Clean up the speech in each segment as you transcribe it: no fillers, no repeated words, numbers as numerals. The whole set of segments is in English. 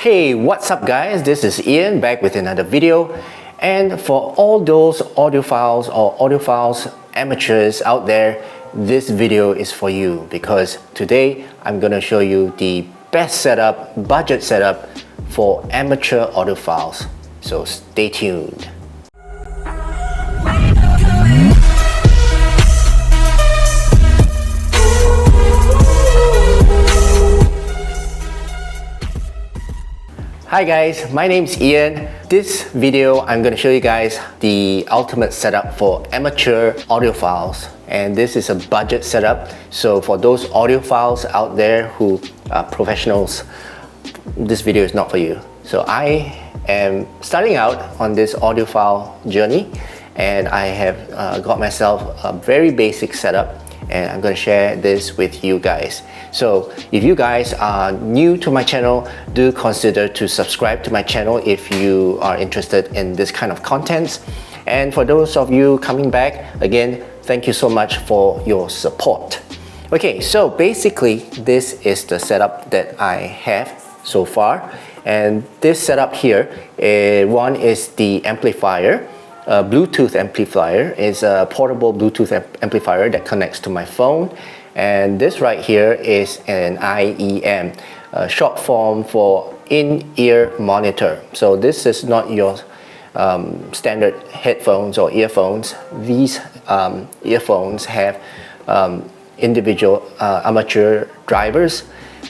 Hey, what's up guys? This is Ian back with another video, and for all those audiophiles or audiophiles amateurs out there, this video is for you because today I'm gonna show you the best setup, budget setup for amateur audiophiles. So stay tuned. Hi guys, my name's Ian. This video I'm going to show you guys the ultimate setup for amateur audiophiles, and this is a budget setup. So for those audiophiles out there who are professionals, this video is not for you. So I am starting out on this audiophile journey, and I have got myself a very basic setup, and I'm going to share this with you guys. So if you guys are new to my channel, do consider to subscribe to my channel if you are interested in this kind of content. And for those of you coming back, again, thank you so much for your support. Okay, so basically this is the setup that I have so far. And this setup here, one is the amplifier. Bluetooth amplifier is a portable Bluetooth amplifier that connects to my phone, and this right here is an IEM, short form for in-ear monitor. So this is not your standard headphones or earphones. These earphones have individual amateur drivers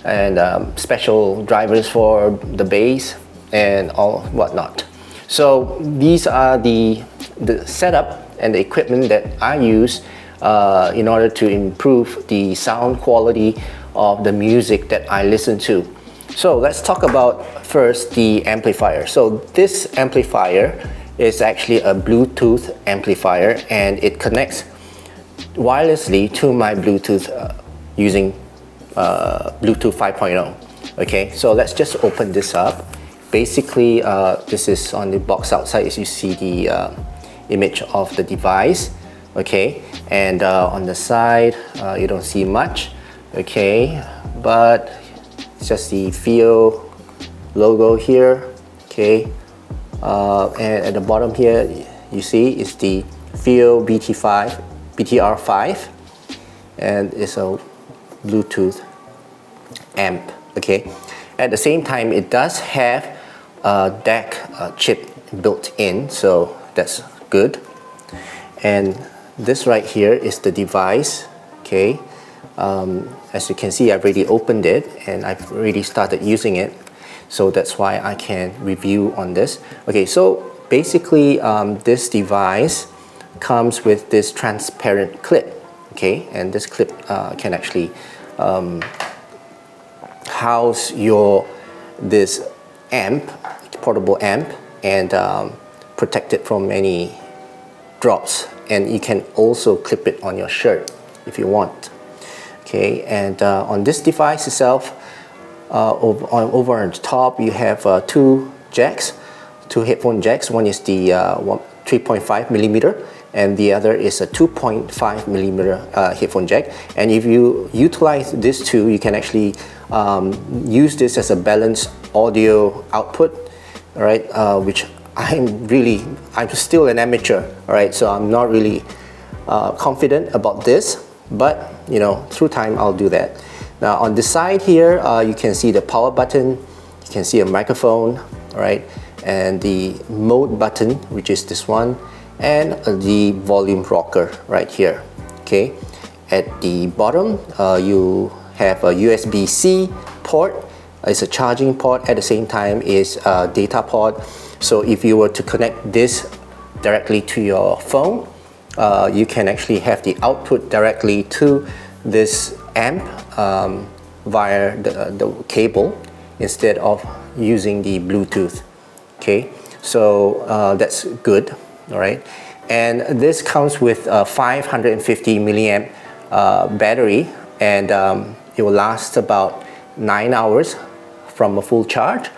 and special drivers for the bass and all whatnot. So these are the setup and the equipment that I use in order to improve the sound quality of the music that I listen to. So let's talk about first the amplifier. So this amplifier is actually a Bluetooth amplifier, and it connects wirelessly to my Bluetooth using Bluetooth 5.0. Okay, so let's just open this up. Basically, this is on the box outside, as you see the image of the device. Okay, and on the side, you don't see much. Okay, but it's just the Feel logo here. Okay, and at the bottom here, you see is the Feel BTR5, and it's a Bluetooth amp. Okay, at the same time, it does have a DAC chip built in, so that's good. And this right here is the device. Okay, as you can see, I've already opened it and I've already started using it, so that's why I can review on this. Okay, so basically this device comes with this transparent clip. Okay, and this clip can actually house this amp, portable amp, and protect it from any drops. And you can also clip it on your shirt if you want. Okay, and on this device itself, over on the top, you have two headphone jacks. One is the 3.5 millimeter, and the other is a 2.5 millimeter headphone jack. And if you utilize this two, you can actually use this as a balanced audio output. All right, which I'm still an amateur. All right, so I'm not really confident about this, but you know, through time I'll do that. Now on the side here, you can see the power button, you can see a microphone, all right, and the mode button, which is this one, and the volume rocker right here. Okay, at the bottom you have a USB-C port. It's a charging port, at the same time is a data port. So if you were to connect this directly to your phone, you can actually have the output directly to this amp via the cable instead of using the Bluetooth. Okay, so that's good. All right, and this comes with a 550 milliamp battery, and it will last about 9 hours from a full charge,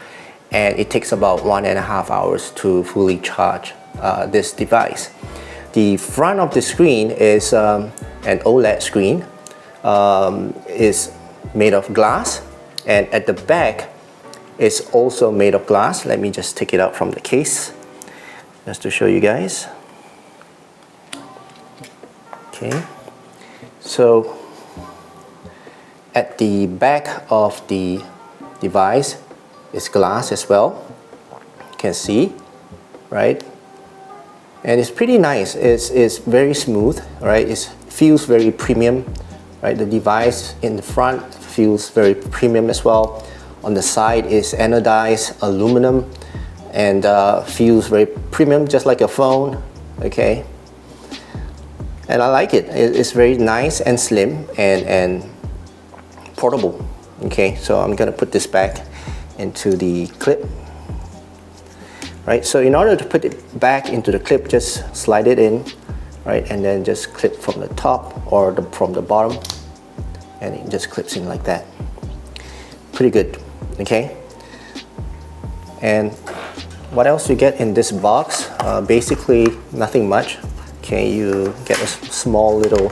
and it takes about 1.5 hours to fully charge this device. The front of the screen is an OLED screen, is made of glass, and at the back is also made of glass. Let me just take it out from the case just to show you guys. Okay, so at the back of the device is glass as well. You can see, right? And it's pretty nice. It's very smooth, right? It feels very premium, right? The device in the front feels very premium as well. On the side is anodized aluminum and feels very premium, just like a phone, okay? And I like it. It's very nice and slim and portable, okay? So I'm gonna put this back into the clip. Right, so in order to put it back into the clip, just slide it in, right, and then just clip from the top or from the bottom, and it just clips in like that. Pretty good, okay? And what else you get in this box? Basically nothing much. Okay, you get a small little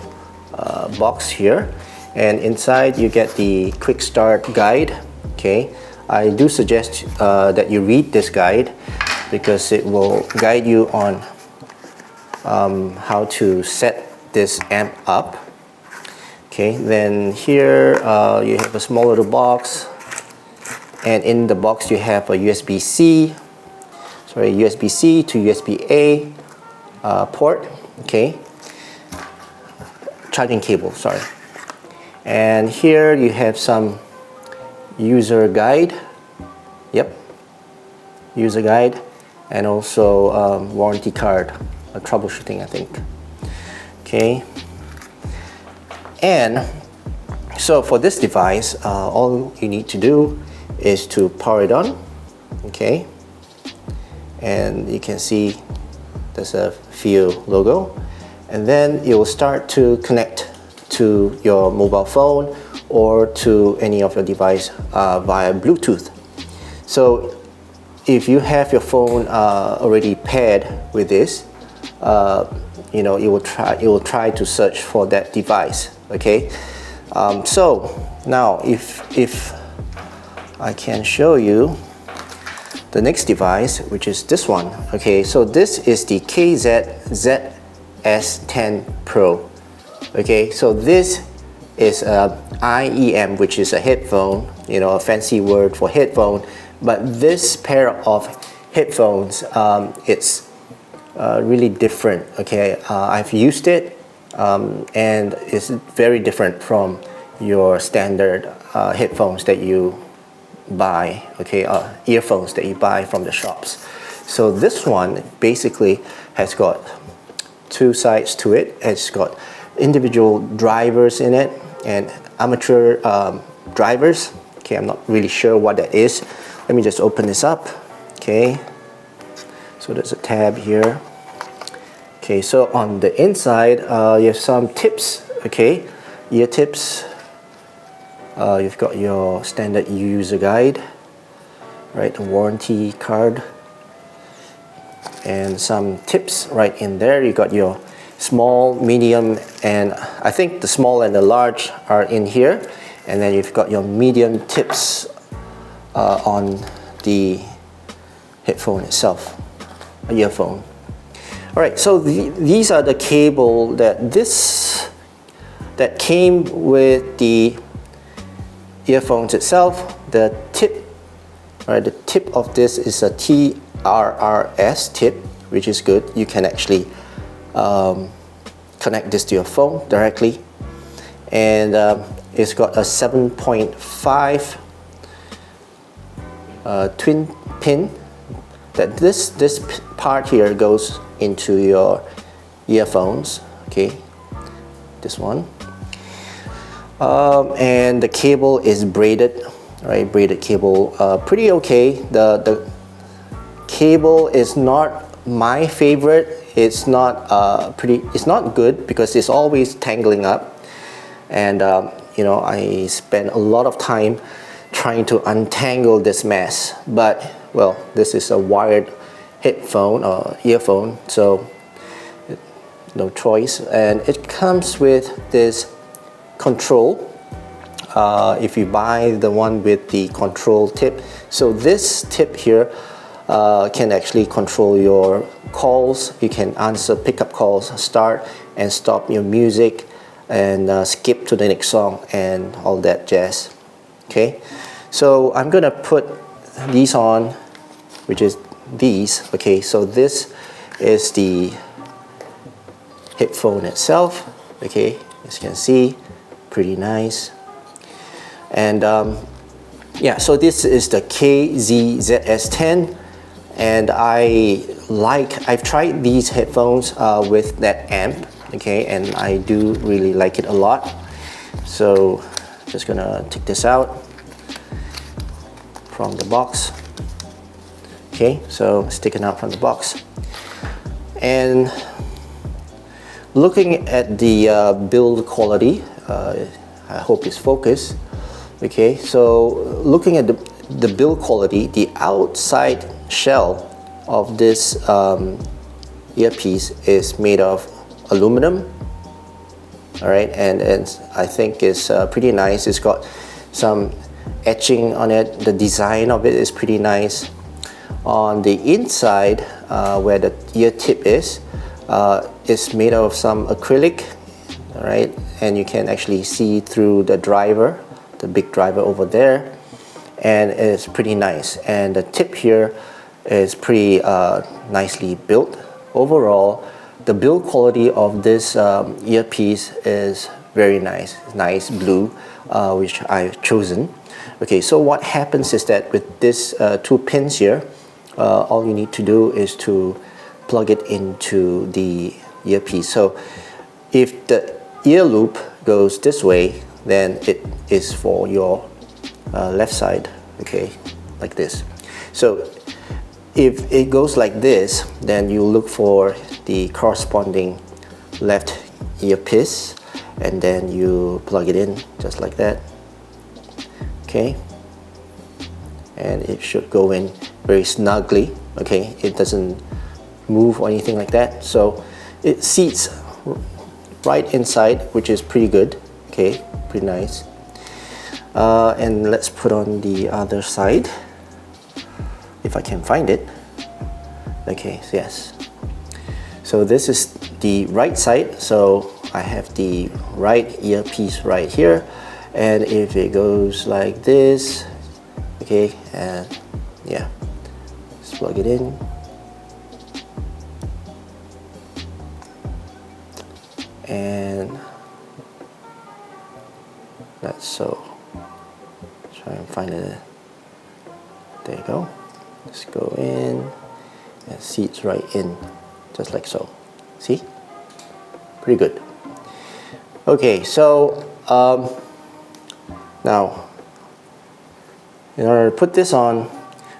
box here, and inside you get the quick start guide. Okay, I do suggest that you read this guide, because it will guide you on how to set this amp up. Okay, then here you have a small little box, and in the box you have a USB-C to USB-A port, okay, charging cable, sorry. And here you have some user guide, user guide, and also warranty card, troubleshooting, I think. Okay, and so for this device, all you need to do is to power it on, okay, and you can see there's a FIO logo, and then it will start to connect to your mobile phone or to any of your device via Bluetooth. So if you have your phone already paired with this, you know, it will try to search for that device. Okay, so now if I can show you the next device, which is this one. Okay, so this is the Kzd Zs10 Pro. Okay, so this is a IEM, which is a headphone, you know, a fancy word for headphone. But this pair of headphones, it's really different. Okay, I've used it, and it's very different from your standard headphones that you buy. Okay, earphones that you buy from the shops. So this one basically has got two sides to it. It's got individual drivers in it and amateur drivers. Okay, I'm not really sure what that is. Let me just open this up. Okay, so there's a tab here. Okay, so on the inside you have some tips. Okay, ear tips. You've got your standard user guide, right, a warranty card, and some tips right in there. You got your small, medium, and I think the small and the large are in here, and then you've got your medium tips on the headphone itself, a earphone. All right, so these are the cable that came with the earphones itself. The tip, right? The tip of this is a TRRS tip, which is good. You can actually connect this to your phone directly, and it's got a 7.5 twin pin. That this part here goes into your earphones. Okay, this one. And the cable is braided, right? Braided cable, pretty okay. The cable is not my favorite. It's not it's not good because it's always tangling up, and you know, I spend a lot of time trying to untangle this mess. But well, this is a wired headphone or earphone, so no choice. And it comes with this control if you buy the one with the control tip. So this tip here can actually control your calls. You can answer pickup calls, start and stop your music, and skip to the next song and all that jazz. Okay, so I'm gonna put these on, which is these. Okay, so this is the headphone itself. Okay, as you can see, pretty nice. And yeah, so this is the Kzd Zs10, and I've tried these headphones with that amp. Okay, and I do really like it a lot. So just gonna take this out from the box. Okay, so it's taken out from the box. And looking at the build quality, I hope it's focused. Okay, so looking at the build quality, the outside shell of this earpiece is made of aluminum. All right, and I think it's pretty nice. It's got some etching on it. The design of it is pretty nice. On the inside, where the ear tip is, it's made of some acrylic. All right, and you can actually see through the driver, the big driver over there, and it's pretty nice. And the tip here is pretty nicely built. Overall, the build quality of this earpiece is very nice. Nice blue, which I've chosen. Okay, so what happens is that with this 2 pins here, all you need to do is to plug it into the earpiece. So if the ear loop goes this way, then it is for your left side. Okay, like this. So if it goes like this, then you look for the corresponding left earpiece, and then you plug it in just like that. Okay, and it should go in very snugly. Okay, it doesn't move or anything like that, so it seats right inside, which is pretty good. Okay, pretty nice. And let's put on the other side if I can find it. Okay, so yes, so this is the right side. So I have the right earpiece right here, and if it goes like this, okay, and yeah, just plug it in. And that's so. Try and find it. There you go. Just go in and seats right in, just like so. See? Pretty good. Okay, so now in order to put this on,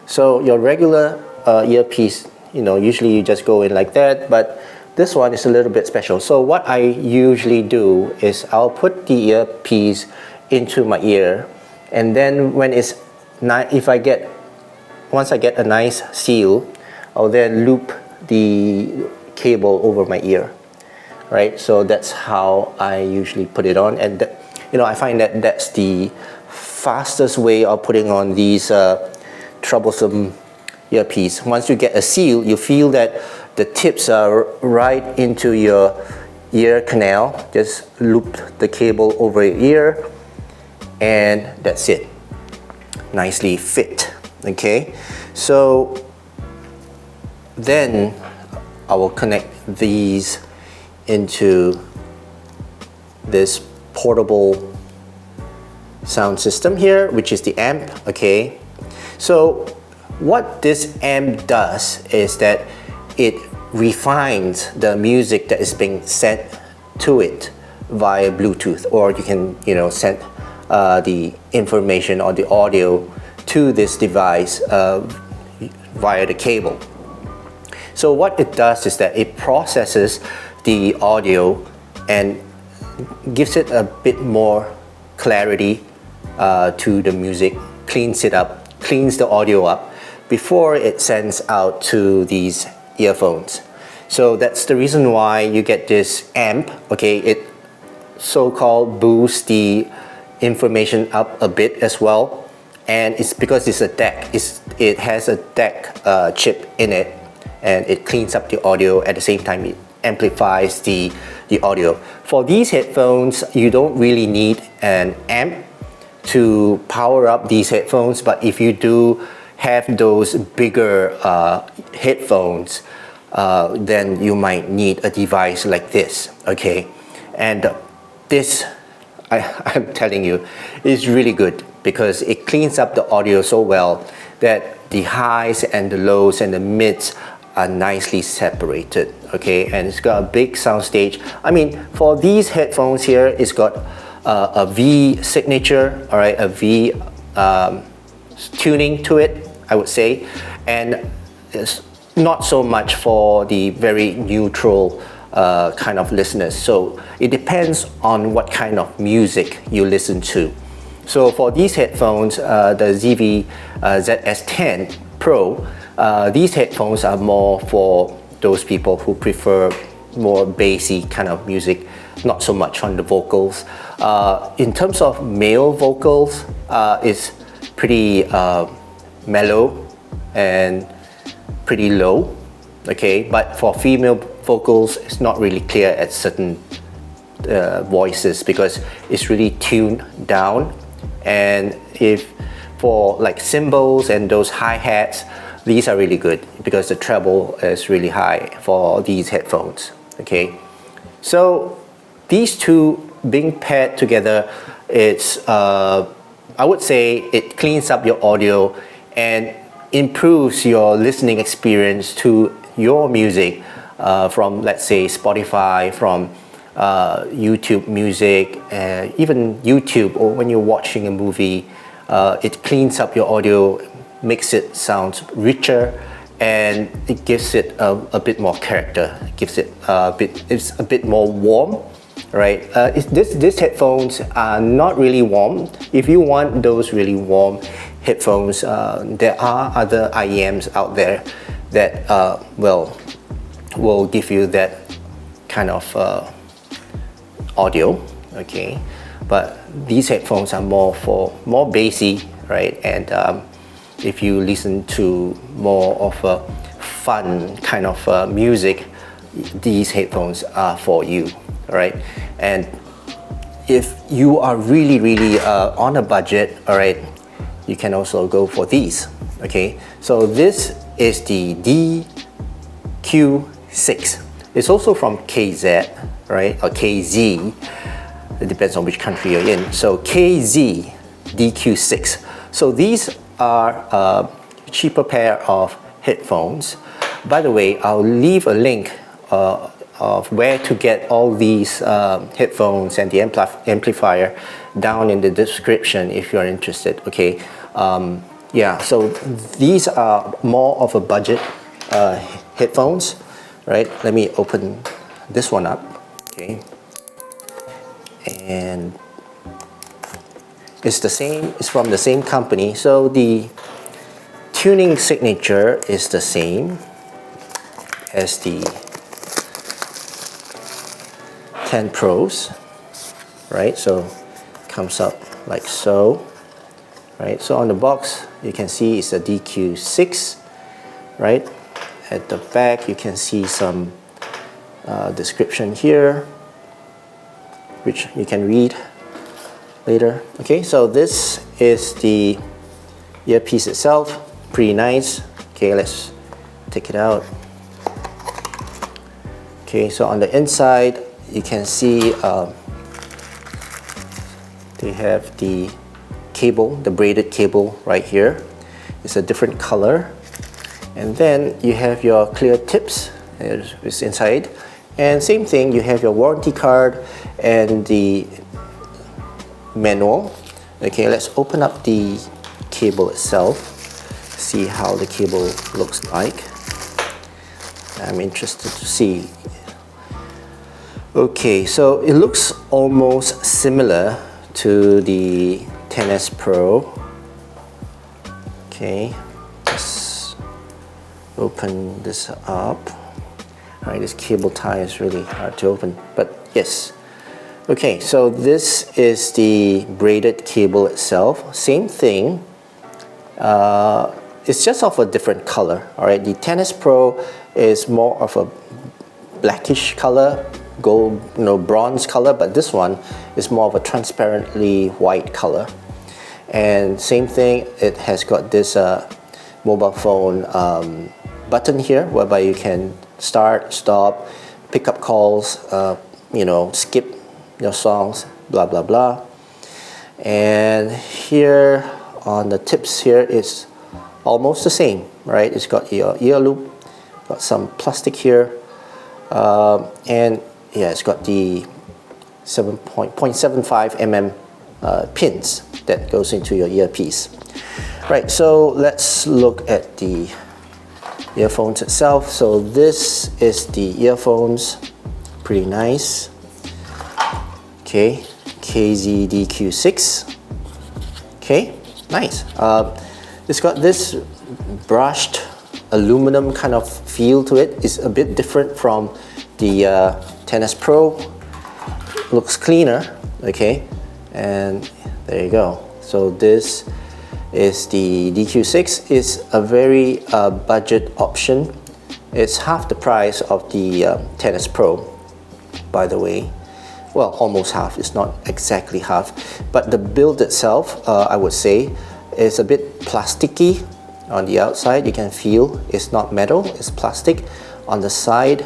so your regular earpiece, usually you just go in like that, but this one is a little bit special. So what I usually do is I'll put the earpiece into my ear, and then when it's once I get a nice seal, I'll then loop the cable over my ear, right? So that's how I usually put it on, and I find that that's the fastest way of putting on these troublesome earpiece. Once you get a seal, you feel that the tips are right into your ear canal. Just loop the cable over your ear, and that's it. Nicely fit. Okay, so then I will connect these into this portable sound system here, which is the amp. Okay, so what this amp does is that it refines the music that is being sent to it via Bluetooth, or you can send the information or the audio to this device via the cable. So what it does is that it processes the audio and gives it a bit more clarity to the music, cleans it up, cleans the audio up before it sends out to these earphones. So that's the reason why you get this amp. Okay, it so-called boosts the information up a bit as well, and it's because it's a DAC. It has a DAC chip in it, and it cleans up the audio. At the same time, it amplifies the audio. For these headphones, you don't really need an amp to power up these headphones, but if you do have those bigger headphones, then you might need a device like this, okay? And this, I'm telling you, is really good because it cleans up the audio so well that the highs and the lows and the mids are nicely separated, okay? And it's got a big sound stage. I mean, for these headphones here, it's got a V signature, all right, a V tuning to it, I would say, and it's not so much for the very neutral kind of listeners. So it depends on what kind of music you listen to. So for these headphones, the Zs10 Pro, these headphones are more for those people who prefer more bassy kind of music, not so much on the vocals. In terms of male vocals, it's pretty mellow and pretty low, okay? But for female vocals, it's not really clear at certain voices because it's really tuned down. And if for like cymbals and those hi-hats, these are really good because the treble is really high for these headphones, okay? So these two being paired together, it's I would say it cleans up your audio and improves your listening experience to your music from, let's say, Spotify, from YouTube Music, even YouTube, or when you're watching a movie. It cleans up your audio, makes it sound richer, and it gives it a bit more character. It gives it it's a bit more warm, right? These headphones are not really warm. If you want those really warm headphones, there are other IEMs out there that will give you that kind of audio, okay? But these headphones are more bassy, right? And if you listen to more of a fun kind of music, these headphones are for you, right? And if you are really on a budget, all right, you can also go for these, okay? So this is the Q6. It's also from KZ, right, or KZ. It depends on which country you're in. So Kzd Q6. So these are a cheaper pair of headphones. By the way, I'll leave a link of where to get all these headphones and the amplifier down in the description if you're interested, okay? Yeah, so these are more of a budget headphones, right? Let me open this one up, okay? And it's the same, it's from the same company, so the tuning signature is the same as the 10 Pros, right? So it comes up like so, right? So on the box you can see it's a DQ6, right? At the back you can see some description here, which you can read later. Okay, so this is the earpiece itself, pretty nice. Okay, let's take it out. Okay, so on the inside you can see they have the cable, the braided cable right here. It's a different color, and then you have your clear tips. It's inside. And same thing, you have your warranty card and the manual. Okay, let's open up the cable itself, see how the cable looks like. I'm interested to see. Okay, so it looks almost similar to the 10S Pro. Okay, let's open this up. Alright, this cable tie is really hard to open, but yes, Okay, so this is the braided cable itself. Same thing. It's just of a different color. All right, the Zs10 Pro is more of a blackish color, gold, bronze color, but this one is more of a transparently white color. And same thing, it has got this mobile phone button here, whereby you can start, stop, pick up calls, skip your songs, blah blah blah. And here on the tips here is almost the same, right? It's got your ear loop, got some plastic here, and yeah, it's got the 0.75 mm pins that goes into your earpiece. Right, so let's look at the earphones itself. So this is the earphones, pretty nice. Okay, Kzd Q6. Okay, nice. It's got this brushed aluminum kind of feel to it. It's a bit different from the Zs10 Pro. Looks cleaner, okay, and there you go. So this is the DQ6. Is a very budget option. It's half the price of the Zs10 Pro, by the way. Well, almost half. It's not exactly half, but the build itself, I would say, is a bit plasticky on the outside. You can feel it's not metal, it's plastic. On the side,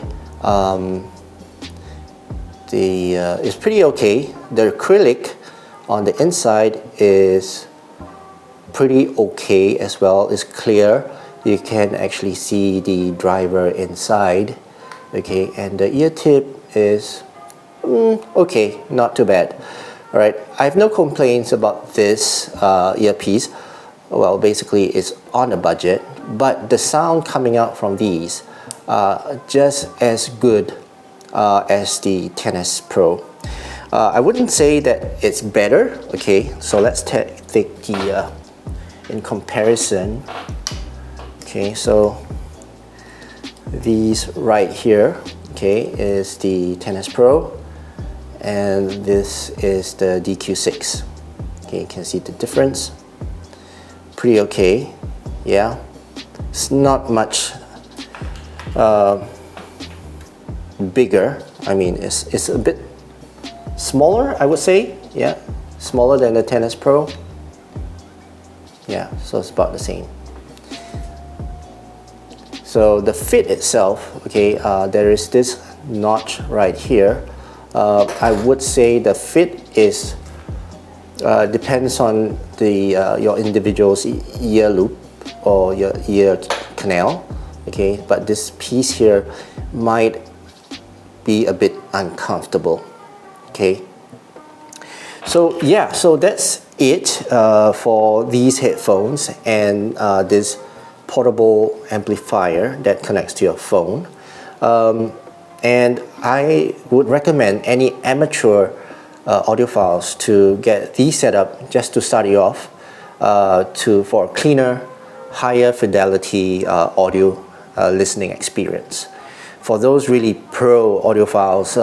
it's pretty okay. The acrylic on the inside is pretty okay as well. It's clear. You can actually see the driver inside. Okay, and the ear tip is okay, not too bad. All right, I have no complaints about this earpiece. Well, basically it's on a budget, but the sound coming out from these just as good as the Zs10 Pro. I wouldn't say that it's better. Okay, so let's take the in comparison. Okay, so these right here, okay, is the Zs10 Pro, and this is the DQ6. Okay, you can see the difference. Pretty okay, yeah. It's not much bigger. I mean, it's a bit smaller, I would say. Yeah, smaller than the Zs10 Pro. Yeah, so it's about the same. So the fit itself, okay, there is this notch right here. I would say the fit is depends on the your individual's ear loop or your ear canal, okay, but this piece here might be a bit uncomfortable. Okay, so yeah, so that's it for these headphones and this portable amplifier that connects to your phone. And I would recommend any amateur audiophiles to get these set up just to start you off for a cleaner, higher fidelity audio listening experience. For those really pro audiophiles,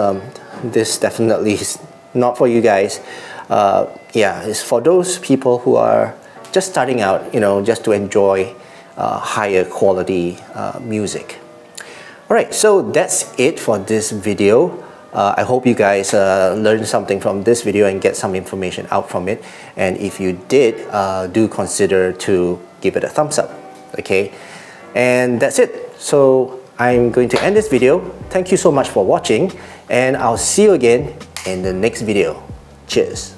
this definitely is not for you guys. Yeah, it's for those people who are just starting out, just to enjoy higher quality music. Alright, so that's it for this video. I hope you guys learned something from this video and get some information out from it. And if you did, do consider to give it a thumbs up. Okay, and that's it. So I'm going to end this video. Thank you so much for watching, and I'll see you again in the next video. Cheers.